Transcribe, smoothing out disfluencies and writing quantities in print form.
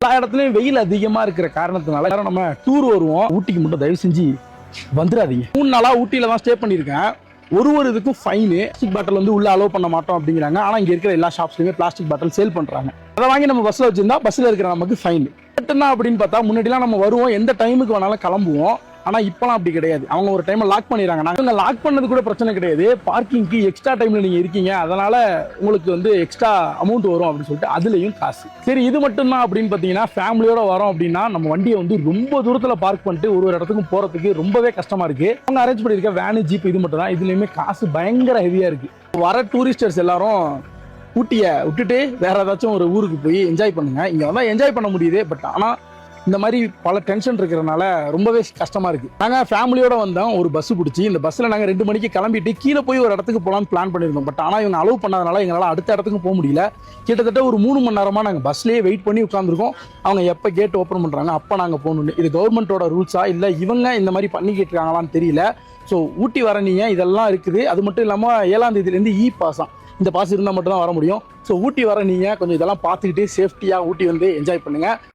எல்லா இடத்துலயும் வெயில் அதிகமா இருக்கிற காரணத்தினால நம்ம டூர் வருவோம். ஊட்டிக்கு மட்டும் தயவு செஞ்சு வந்துடாதீங்க. 3 நாளா ஊட்டியில தான் ஸ்டே பண்ணியிருக்கேன். ஒரு இதுக்கும் ஃபைனு. பிளாஸ்டிக் பாட்டில் வந்து உள்ள அலோவ் பண்ண மாட்டோம் அப்படிங்கிறாங்க. ஆனா இங்க இருக்கிற எல்லா ஷாப்ஸ்லயுமே பிளாஸ்டிக் பாட்டில் சேல் பண்றாங்க. அதை வாங்கி நம்ம பஸ்ல வச்சிருந்தா பஸ்ல இருக்கிற நமக்கு ஃபைன். அப்படின்னு பார்த்தா முன்னாடிலாம் நம்ம வருவோம், எந்த டைமுக்கு வேணாலும் கிளம்புவோம். ஆனா இப்பெல்லாம் அப்படி கிடையாது. அவங்க ஒரு டைம் லாக் பண்ணிடுறாங்க. நாங்க லாக் பண்ணது கூட பிரச்சனை கிடையாது. பார்க்கிங்க்கு எக்ஸ்ட்ரா டைம்ல நீங்க இருக்கீங்க, அதனால உங்களுக்கு வந்து எக்ஸ்ட்ரா அமௌண்ட் வரும் அப்படின்னு சொல்லிட்டு அதுலயும் காசு. சரி, இது மட்டும் தான் அப்படின்னு பாத்தீங்கன்னா, ஃபேமிலியோட வரோம் அப்படின்னா நம்ம வண்டியை வந்து ரொம்ப தூரத்துல பார்க் பண்ணிட்டு ஒரு இடத்துக்கும் போறதுக்கு ரொம்பவே கஷ்டமா இருக்கு. அவங்க அரேஞ்ச் பண்ணிருக்க வேனு, ஜீப் இது மட்டும் தான். இதுலயுமே காசு பயங்கர ஹெவியா இருக்கு. வர டூரிஸ்டர்ஸ் எல்லாரும் ஊட்டியை விட்டுட்டு வேற ஏதாச்சும் ஒரு ஊருக்கு போய் என்ஜாய் பண்ணுங்க. இங்க வந்தா என்ஜாய் பண்ண முடியுது, பட் ஆனா இந்த மாதிரி பல டென்ஷன் இருக்கிறதுனால ரொம்பவே கஷ்டமா இருக்கு. நாங்க ஃபேமிலியோட வந்தோம், ஒரு பஸ் பிடிச்சி. இந்த பஸ்ல நாங்க 2 மணிக்கு கிளம்பிட்டு கீழே போய் ஒரு இடத்துக்கு போலான்னு பிளான் பண்ணியிருந்தோம். பட் ஆனா இவங்க அலோவ் பண்ணாதனால எங்களால் அடுத்த இடத்துக்கு போக முடியல. கிட்டத்தட்ட ஒரு 3 மணி நேரமா நாங்க பஸ்லயே வெயிட் பண்ணி உட்காந்துருக்கோம். அவங்க எப்ப கேட் ஓப்பன் பண்றாங்க அப்ப நாங்க போகணும். இது கவர்மெண்டோட ரூல்ஸா இல்ல இவங்க இந்த மாதிரி பண்ணிக்கிட்டு இருக்காங்களான்னு தெரியல. ஸோ ஊட்டி வர நீங்க இதெல்லாம் இருக்குது. அது மட்டும் இல்லாம 7ஆம் தேதியிலேருந்து பாஸாம். இந்த பாஸ் இருந்தால் மட்டும் தான் வர முடியும். ஸோ ஊட்டி வர நீங்க கொஞ்சம் இதெல்லாம் பார்த்துக்கிட்டு சேஃப்டியா ஊட்டி வந்து என்ஜாய் பண்ணுங்க.